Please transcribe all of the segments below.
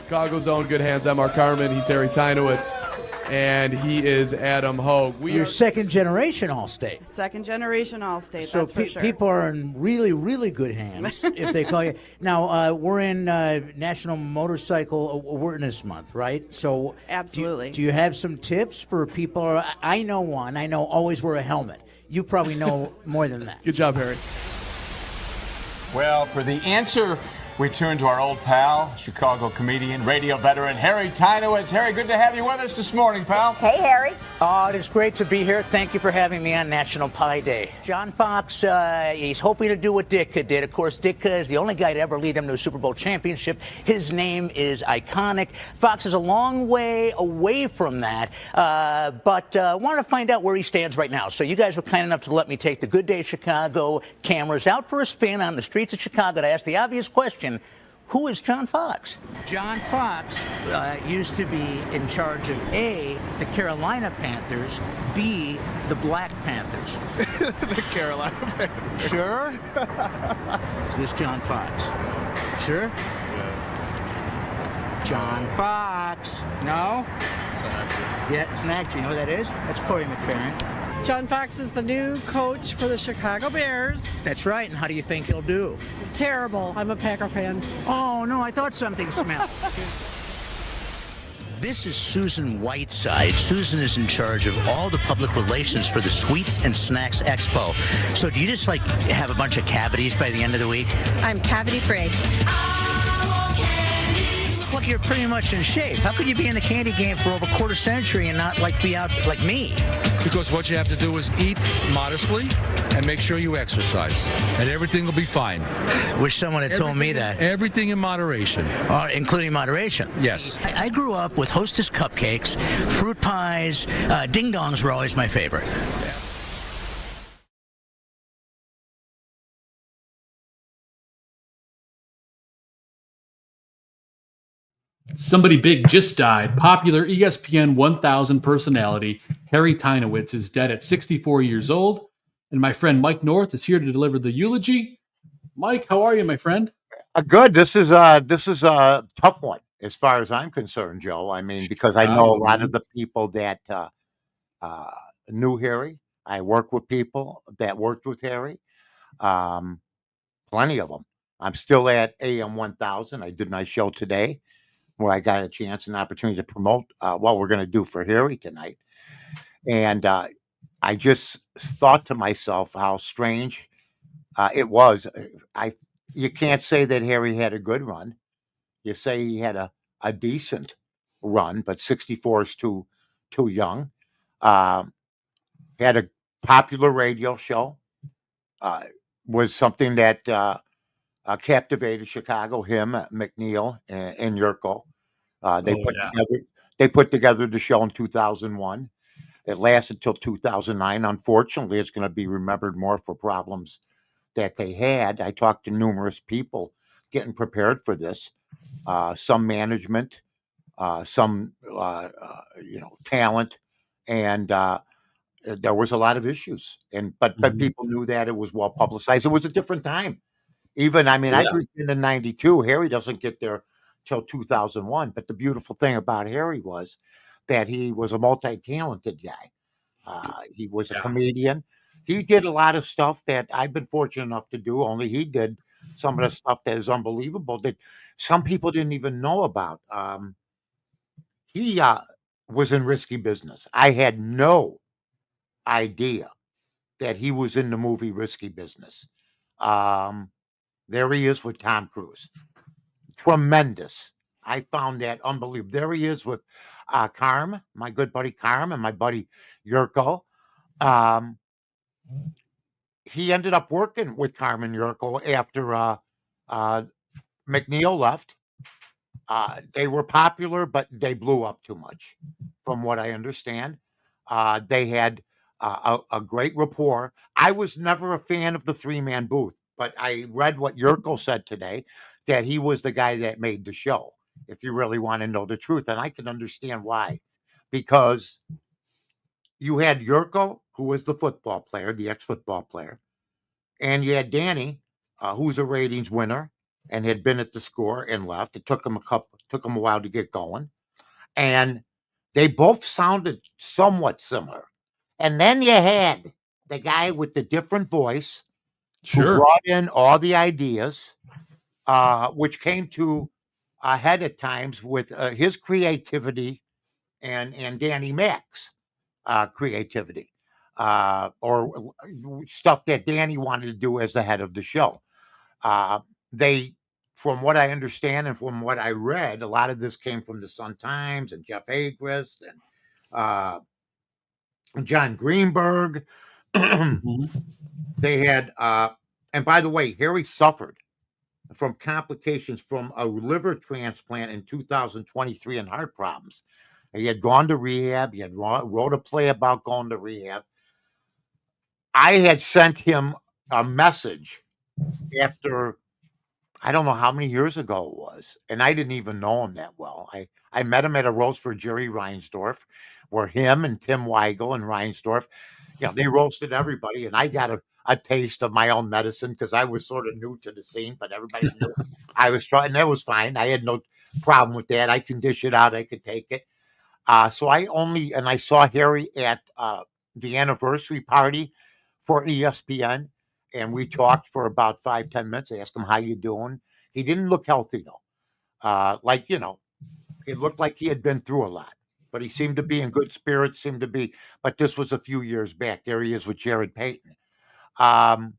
Chicago's own good hands. I'm Mark Carmen. He's Harry Teinowitz. And he is Adam Hogue. You're second-generation All-State. Second-generation All-State, so that's for sure. People are in really, really good hands if they call you. Now, we're in National Motorcycle Awareness Month, right? So Absolutely. Do you have some tips for people? I know one. I know always wear a helmet. You probably know more than that. Good job, Harry. Well, for the answer, we turn to our old pal, Chicago comedian, radio veteran, Harry Teinowitz. Harry, good to have you with us this morning, pal. Hey, Harry. Oh, it is great to be here. Thank you for having me on National Pie Day. John Fox, he's hoping to do what Ditka did. Of course, Ditka is the only guy to ever lead them to a Super Bowl championship. His name is iconic. Fox is a long way away from that, but wanted to find out where he stands right now. So you guys were kind enough to let me take the Good Day Chicago cameras out for a spin on the streets of Chicago to ask the obvious question. Who is John Fox? John Fox used to be in charge of A, the Carolina Panthers, B, the Black Panthers. The Carolina Panthers. Sure? This John Fox. Sure? Yeah. John Fox. No? It's an actor. Yeah, it's an actor. You know who that is? That's Corey McFerrin. John Fox is the new coach for the Chicago Bears. That's right. And how do you think he'll do? Terrible. I'm a Packer fan. Oh, no, I thought something smelled. This is Susan Whiteside. Susan is in charge of all the public relations for the Sweets and Snacks Expo. So do you just, have a bunch of cavities by the end of the week? I'm cavity free. Look, you're pretty much in shape. How could you be in the candy game for over a quarter century and not, be out like me? Because what you have to do is eat modestly and make sure you exercise, and everything will be fine. Wish someone had told me that. Everything in moderation. Including moderation? Yes. I grew up with Hostess cupcakes, fruit pies, ding-dongs were always my favorite. Somebody big just died. Popular ESPN 1000 personality Harry Teinowitz is dead at 64 years old. And my friend Mike North is here to deliver the eulogy. Mike, how are you, my friend? Good. This is a tough one as far as I'm concerned, Joe. I mean, because I know a lot of the people that knew Harry. I work with people that worked with Harry. Plenty of them. I'm still at AM 1000. I did my show today, where I got a chance and opportunity to promote what we're going to do for Harry tonight. And I just thought to myself how strange it was. You can't say that Harry had a good run. You say he had a decent run, but 64 is too young. Had a popular radio show. Was something that captivated Chicago. Him, McNeil, and Yurko. They put together the show in 2001. It lasted till 2009. Unfortunately, it's going to be remembered more for problems that they had. I talked to numerous people getting prepared for this. Some management, some talent, and there was a lot of issues. But people knew that it was well publicized. It was a different time. I grew up in '92. Harry doesn't get there till 2001. But the beautiful thing about Harry was that he was a multi-talented guy. He was a comedian. He did a lot of stuff that I've been fortunate enough to do. Only he did some of the stuff that is unbelievable that some people didn't even know about. He was in risky business. I had no idea that he was in the movie Risky Business. There he is with Tom Cruise. Tremendous. I found that unbelievable. There he is with Carm, my good buddy Carm, and my buddy Yurko. He ended up working with Carm and Yurko after McNeil left. They were popular, but they blew up too much, from what I understand. They had a great rapport. I was never a fan of the three-man booth, but I read what Yurko said today, that he was the guy that made the show, if you really want to know the truth. And I can understand why. Because you had Yurko, who was the football player, the ex-football player, and you had Danny, who's a ratings winner, and had been at the Score and left. It took him a while to get going, and they both sounded somewhat similar. And then you had the guy with the different voice who Sure. brought in all the ideas, which came to a head at times with his creativity and Danny Mack's creativity, or stuff that Danny wanted to do as the head of the show. They, from what I understand and from what I read, a lot of this came from the Sun Times and Jeff Agrest and John Greenberg. Mhm. They had, and by the way, Harry suffered from complications from a liver transplant in 2023 and heart problems. He had gone to rehab. He had wrote a play about going to rehab. I had sent him a message after, I don't know how many years ago it was, and I didn't even know him that well. I met him at a roast for Jerry Reinsdorf, where him and Tim Weigel and Reinsdorf, they roasted everybody, and I got a taste of my own medicine because I was sort of new to the scene, but everybody knew I was trying, and that was fine. I had no problem with that. I can dish it out. I could take it. So I saw Harry at the anniversary party for ESPN, and we talked for about 5-10 minutes. I asked him, how you doing? He didn't look healthy though. It looked like he had been through a lot, but he seemed to be in good spirits, but this was a few years back. There he is with Jared Payton. I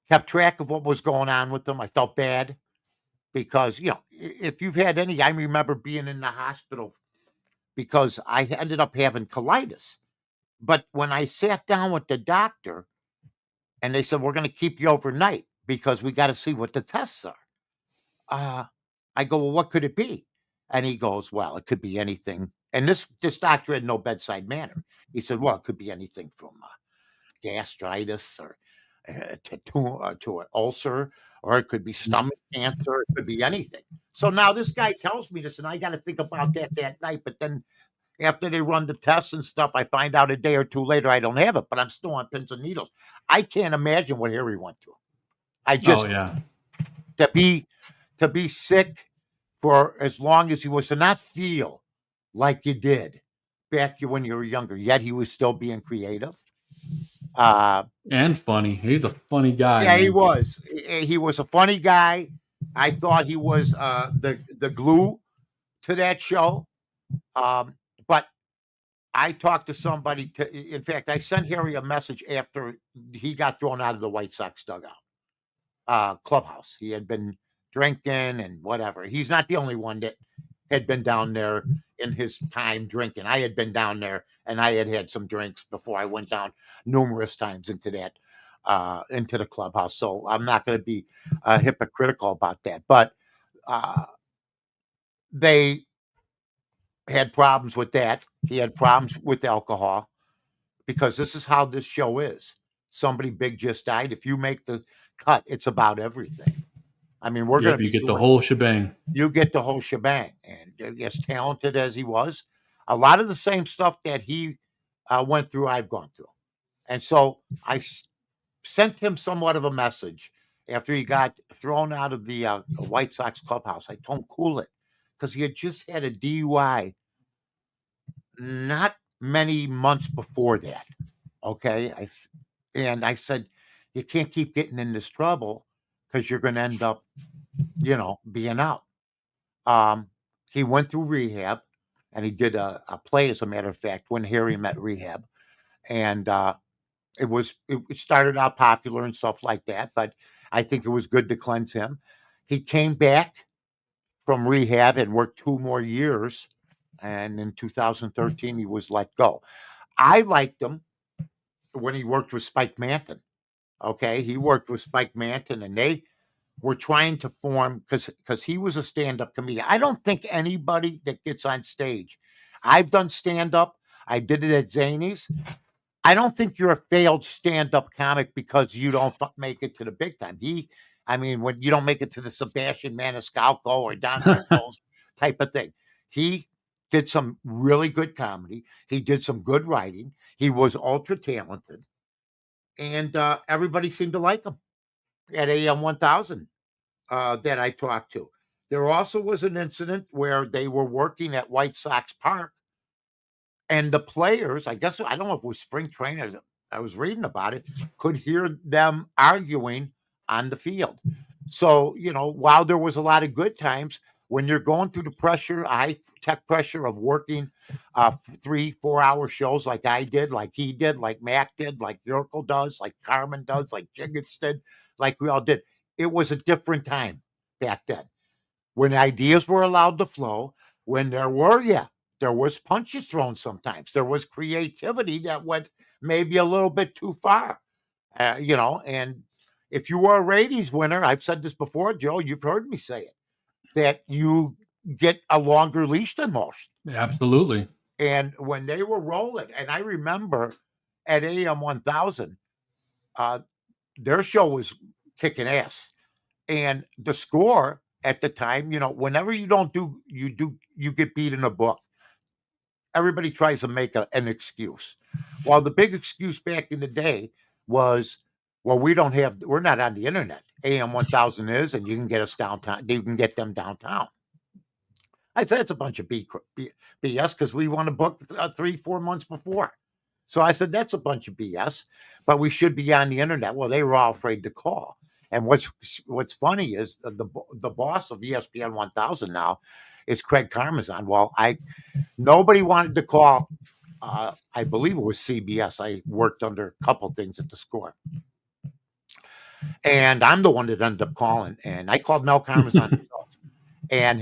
kept track of what was going on with him. I felt bad because, if you've had I remember being in the hospital because I ended up having colitis. But when I sat down with the doctor and they said, we're going to keep you overnight because we got to see what the tests are. I go, well, what could it be? And he goes, well, it could be anything. And this doctor had no bedside manner. He said, well, it could be anything from gastritis or to an ulcer, or it could be stomach cancer. It could be anything. So now this guy tells me this, and I got to think about that night. But then after they run the tests and stuff, I find out a day or two later I don't have it, but I'm still on pins and needles. I can't imagine what Harry went through. Oh yeah. To be sick for as long as he was, to not feel like you did back when you were younger, yet he was still being creative. And funny. He's a funny guy. Yeah, man. he was. He was a funny guy. I thought he was the glue to that show. But I talked to somebody. In fact, I sent Harry a message after he got thrown out of the White Sox dugout, clubhouse. He had been drinking and whatever. He's not the only one that had been down there in his time drinking. I had been down there and I had some drinks before I went down numerous times into the clubhouse. So I'm not going to be hypocritical about that. But they had problems with that. He had problems with alcohol because this is how this show is. Somebody big just died. If you make the cut, it's about everything. I mean, we're going to You get the whole shebang. You get the whole shebang. And as talented as he was, a lot of the same stuff that he went through, I've gone through. And so I sent him somewhat of a message after he got thrown out of the White Sox clubhouse. I told him, cool it, because he had just had a DUI not many months before that. Okay. I said, you can't keep getting in this trouble because you're going to end up, being out. He went through rehab and he did a play, as a matter of fact, when Harry met rehab. And it started out popular and stuff like that, but I think it was good to cleanse him. He came back from rehab and worked 2 more years. And in 2013, he was let go. I liked him when he worked with Spike Manton. Okay. He worked with Spike Manton and they were trying to form, because he was a stand-up comedian. I don't think anybody that gets on stage, I've done stand-up. I did it at Zany's. I don't think you're a failed stand-up comic because you don't make it to the big time. When you don't make it to the Sebastian Maniscalco or Don Rickles type of thing. He did some really good comedy. He did some good writing. He was ultra talented. And everybody seemed to like him. at AM 1000 that I talked to. There also was an incident where they were working at White Sox Park, and the players, I guess, I don't know if it was spring training, I was reading about it, could hear them arguing on the field. So, while there was a lot of good times, when you're going through the pressure, high tech pressure of working 3-4 hour shows like I did, like he did, like Mac did, like Yurko does, like Carmen does, like Jiggets did, like we all did, it was a different time back then when ideas were allowed to flow, when there was punches thrown sometimes. There was creativity that went maybe a little bit too far, and if you were a ratings winner, I've said this before, Joe, you've heard me say it, that you get a longer leash than most. Absolutely. And when they were rolling, and I remember at AM 1000, their show was kicking ass. And the score at the time, whenever you get beat in a book. Everybody tries to make an excuse. Well, the big excuse back in the day was, well, we're not on the internet. AM 1000 is, and you can get us downtown. You can get them downtown. I said, it's a bunch of BS because we want to book 3-4 months before. So I said, that's a bunch of BS, but we should be on the internet. Well, they were all afraid to call. And what's funny is the boss of ESPN 1000 now is Craig Carmazon. Well, nobody wanted to call. I believe it was CBS. I worked under a couple things at the Score. And I'm the one that ended up calling. And I called Mel Carmazon himself. And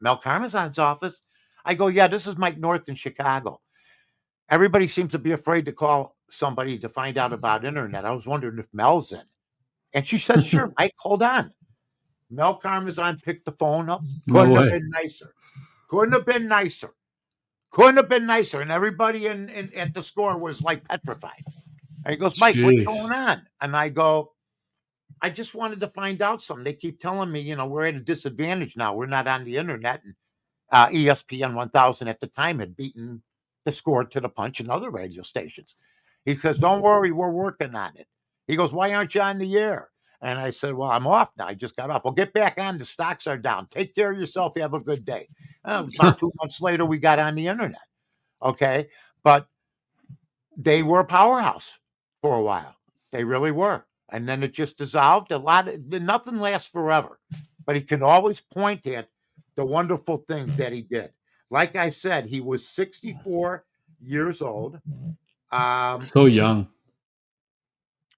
Mel Carmazon's office, I go, yeah, this is Mike North in Chicago. Everybody seems to be afraid to call somebody to find out about internet. I was wondering if Mel's in. And she said, sure, Mike, hold on. Mel Carmazon picked the phone up. Couldn't have been nicer. Couldn't have been nicer. Couldn't have been nicer. And everybody at the Score was like petrified. And he goes, Mike, what's going on? And I go, I just wanted to find out something. They keep telling me, we're at a disadvantage now. We're not on the internet. And ESPN 1000 at the time had beaten the Score to the punch and other radio stations. He says, don't worry, we're working on it. He goes, why aren't you on the air? And I said, well, I'm off now. I just got off. Well, get back on. The stocks are down. Take care of yourself. Have a good day. About 2 months later, we got on the internet. Okay. But they were a powerhouse for a while. They really were. And then it just dissolved. Nothing lasts forever. But he can always point at the wonderful things that he did. Like I said, he was 64 years old. So young.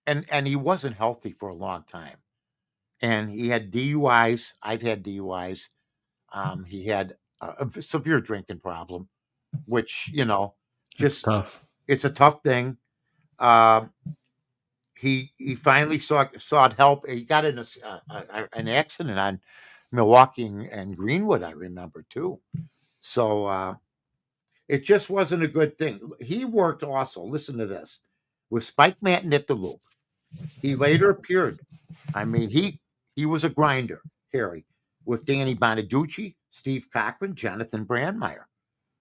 And he wasn't healthy for a long time. And he had DUIs. I've had DUIs. He had a severe drinking problem, which, just tough. It's a tough thing. He finally sought help. He got in an accident on Milwaukee and Greenwood, I remember, too. So it just wasn't a good thing. He worked also, listen to this, with Spike Manton at the Loop. He later appeared. I mean, he was a grinder, Harry, with Danny Bonaducci, Steve Cochran, Jonathan Brandmeier.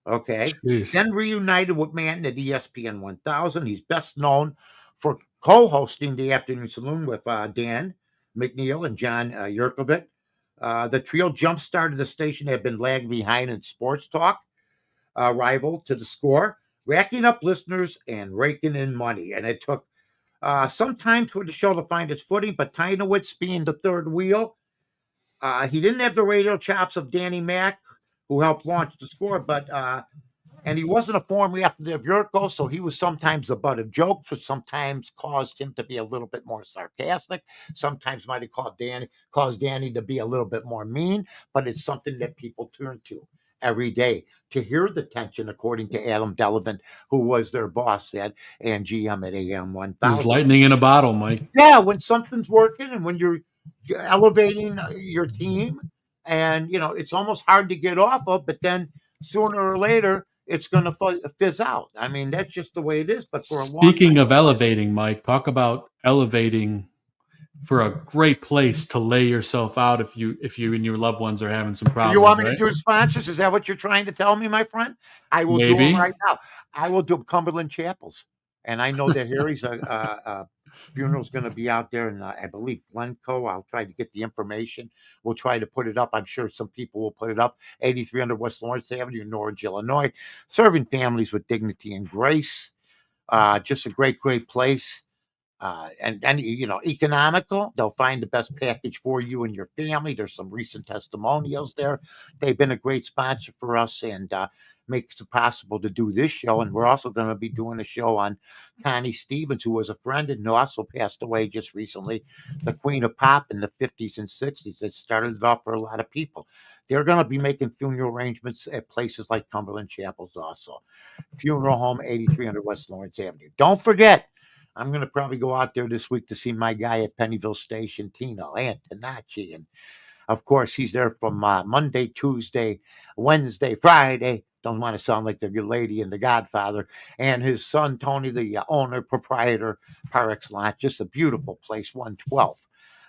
Okay. Jeez. Then reunited with Manton at ESPN 1000. He's best known for co-hosting the Afternoon Saloon with Dan McNeil and John Yurkovic. The trio jump-started the station that had been lagging behind in sports talk, rival to the Score, racking up listeners and raking in money. And it took some time for the show to find its footing, but Teinowitz being the third wheel, he didn't have the radio chops of Danny Mac, who helped launch the Score, and he wasn't a former athlete of Yurko, so he was sometimes the butt of jokes, which sometimes caused him to be a little bit more sarcastic. Sometimes might have caused Danny to be a little bit more mean, but it's something that people turn to every day to hear the tension, according to Adam Delavan, who was their boss and GM at AM 1000. There's lightning in a bottle, Mike. Yeah, when something's working and when you're elevating your team, and it's almost hard to get off of, but then sooner or later it's going to fizz out. I mean, that's just the way it is. But for a long Speaking of elevating, Mike, talk about elevating for a great place to lay yourself out if you and your loved ones are having some problems. You want me right? to do sponsors? Is that what you're trying to tell me, my friend? I will do them right now. I will do Cumberland Chapels. And I know that Harry's a Funeral's going to be out there in, I believe, Glencoe. I'll try to get the information. We'll try to put it up. I'm sure some people will put it up. 8300 West Lawrence Avenue, Norwich, Illinois. Serving families with dignity and grace. Just a great, great place. And economical. They'll find the best package for you and your family. There's some recent testimonials there. They've been a great sponsor for us and makes it possible to do this show. And we're also going to be doing a show on Connie Stevens, who was a friend and who also passed away just recently, the Queen of Pop in the 50s and 60s. That started it off for a lot of people. They're going to be making funeral arrangements at places like Cumberland Chapels also. Funeral home, 8300 West Lawrence Avenue. Don't forget, I'm going to probably go out there this week to see my guy at Pennyville Station, Tino Antonacci. And, of course, he's there from Monday, Tuesday, Wednesday, Friday. Don't want to sound like the good lady and the Godfather. And his son, Tony, the owner, proprietor, par excellence. Just a beautiful place, 112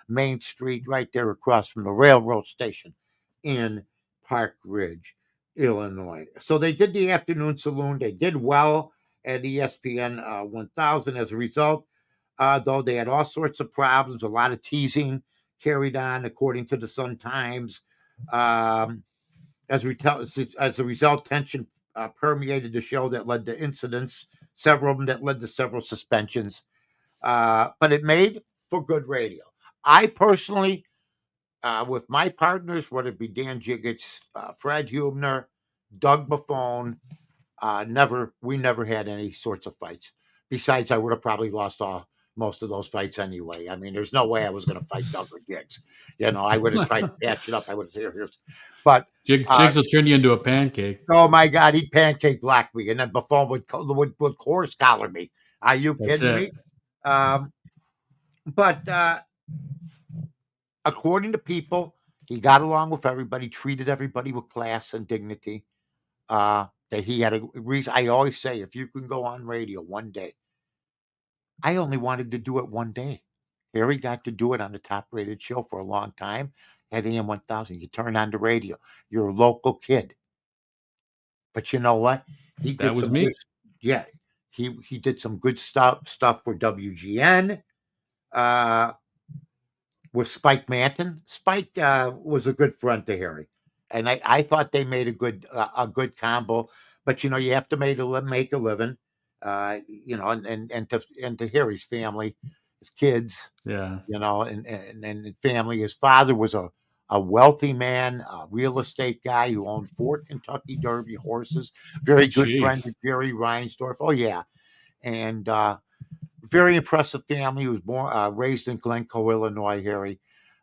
Main Street, right there across from the railroad station in Park Ridge, Illinois. So they did the afternoon saloon. They did well at ESPN 1000 as a result, though they had all sorts of problems, a lot of teasing carried on, according to the Sun Times. As a result, tension permeated the show that led to incidents, several of them that led to several suspensions. But it made for good radio. I personally, with my partners, whether it be Dan Jiggets, Fred Hubner, Doug Buffone, we never had any sorts of fights. Besides, I would have probably lost most of those fights anyway. I mean, there's no way I was going to fight Doug or Jiggs. I would have tried to patch it up. I would have said, here's, but Jiggs will turn you into a pancake. Oh my God, he'd pancake block me, and then Buffon would course collar me. Are you kidding me? But according to people, he got along with everybody, treated everybody with class and dignity. That he had a reason. I always say, if you can go on radio one day, I only wanted to do it one day. Harry got to do it on the top rated show for a long time at AM 1000. You turn on the radio, you're a local kid. But you know what? That was me. He did some good stuff for WGN. With Spike Manton. Spike was a good friend to Harry. And I thought they made a good combo, but you have to make a living, and to Harry's family, his kids, and family. His father was a wealthy man, a real estate guy who owned 4 Kentucky Derby horses. Very good friend to Jerry Reinsdorf. Oh yeah, and very impressive family. He was raised in Glencoe, Illinois. Harry,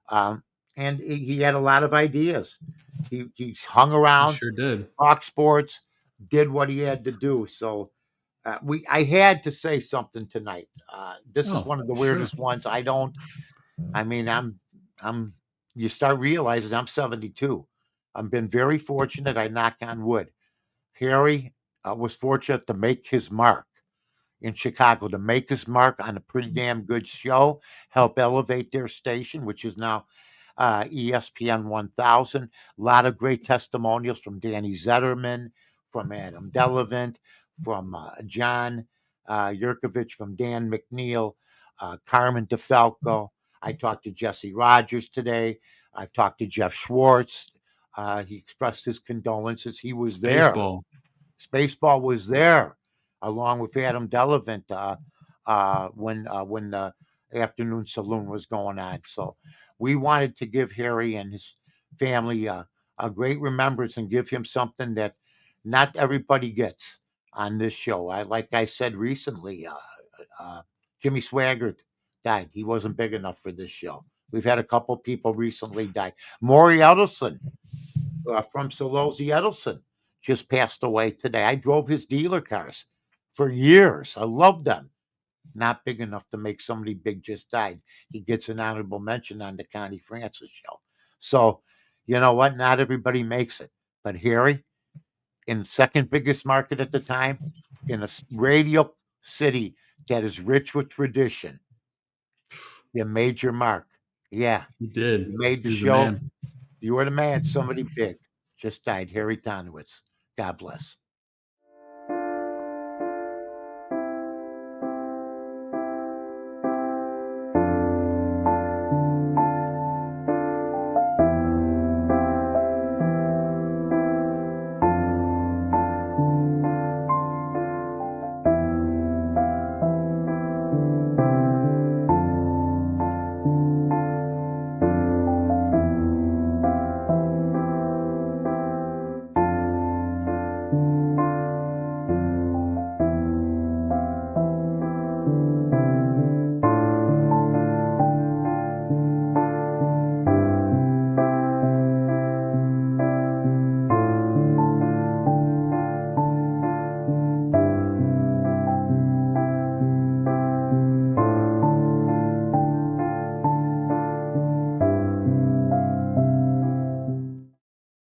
and he had a lot of ideas. He hung around, sure did. Talk sports, did what he had to do. So I had to say something tonight. This is one of the weirdest ones. You start realizing I'm 72. I've been very fortunate. I knock on wood. Harry was fortunate to make his mark in Chicago, to make his mark on a pretty damn good show, help elevate their station, which is now ESPN 1000. A lot of great testimonials from Danny Zetterman, from Adam Delavant, from John Yurkovich, from Dan McNeil, Carmen DeFalco. I talked to Jesse Rogers today. I've talked to Jeff Schwartz. He expressed his condolences. He was there. Spaceball was there, along with Adam Delavant when the afternoon saloon was going on. So we wanted to give Harry and his family a great remembrance and give him something that not everybody gets on this show. Like I said recently, Jimmy Swaggart died. He wasn't big enough for this show. We've had a couple people recently die. Maury Edelson from Solozzi Edelson just passed away today. I drove his dealer cars for years. I loved them. Not big enough to make somebody big just died. He gets an honorable mention on the Connie Francis show. So, you know what? Not everybody makes it. But Harry, in second biggest market at the time, in a radio city that is rich with tradition, you made your mark. Yeah. You did. You made the show. You were the man. Somebody big just died. Harry Teinowitz. God bless.